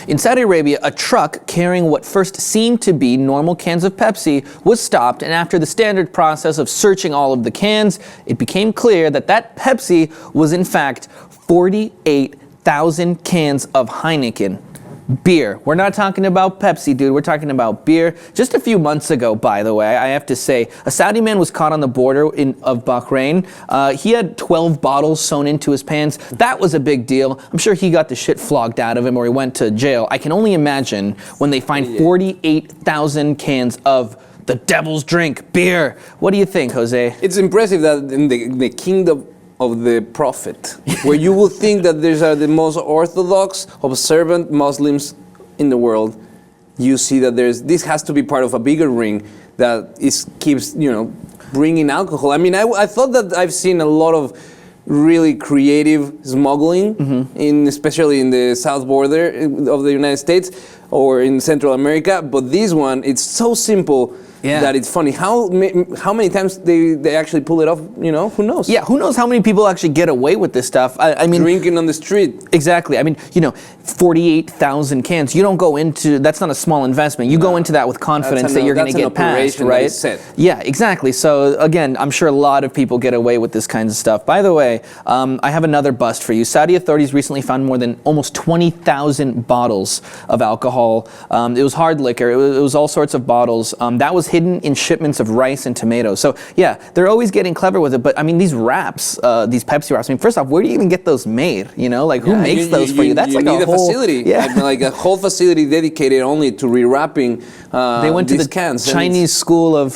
In Saudi Arabia, a truck carrying what first seemed to be normal cans of Pepsi was stopped, and after the standard process of searching all of the cans, it became clear that that Pepsi was in fact 48,000 cans of Heineken. Beer. We're not talking about Pepsi, dude. We're talking about beer. Just a few months ago, by the way, I have to say, a Saudi man was caught on the border of Bahrain. He had 12 bottles sewn into his pants. That was a big deal. I'm sure he got the shit flogged out of him or he went to jail. I can only imagine when they find 48,000 cans of the devil's drink, beer. What do you think, Jose? It's impressive that in the kingdom of the Prophet, where you would think that these are the most orthodox, observant Muslims in the world, you see that this has to be part of a bigger ring that keeps bringing alcohol. I mean, I thought that I've seen a lot of really creative smuggling, especially in the south border of the United States or in Central America, but this one, it's so simple. Yeah. That it's funny. How many times they actually pull it off, who knows? Yeah, who knows how many people actually get away with this stuff. I mean, drinking on the street. Exactly. I mean, 48,000 cans. You don't go into, that's not a small investment. You go into that with confidence that you're going to get past, right? Yeah, exactly. So again, I'm sure a lot of people get away with this kinds of stuff. By the way, I have another bust for you. Saudi authorities recently found more than almost 20,000 bottles of alcohol. It was hard liquor. It was all sorts of bottles. That was hidden in shipments of rice and tomatoes. So yeah, they're always getting clever with it. But I mean, these wraps, these Pepsi wraps. I mean, first off, where do you even get those made? Who makes those for you? That's like a whole facility. Yeah, like a whole facility dedicated only to rewrapping. They went to the cans. Chinese school of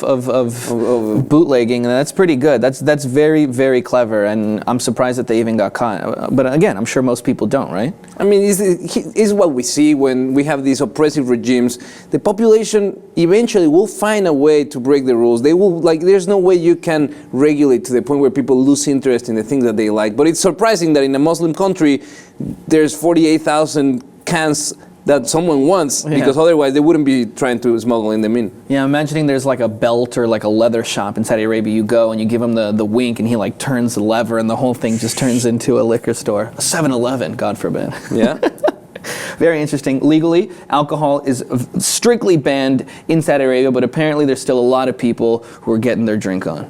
bootlegging, and that's pretty good. That's very, very clever, and I'm surprised that they even got caught. But again, I'm sure most people don't, right? I mean, it's what we see when we have these oppressive regimes. The population eventually will find a way to break the rules. They will, there's no way you can regulate to the point where people lose interest in the things that they like. But it's surprising that in a Muslim country, there's 48,000 cans that someone wants, because otherwise they wouldn't be trying to smuggle in them in. Yeah, I'm imagining there's like a belt or like a leather shop in Saudi Arabia. You go and you give him the wink and he turns the lever and the whole thing just turns into a liquor store. A 7-Eleven, God forbid. Yeah. Very interesting. Legally, alcohol is strictly banned in Saudi Arabia, but apparently there's still a lot of people who are getting their drink on.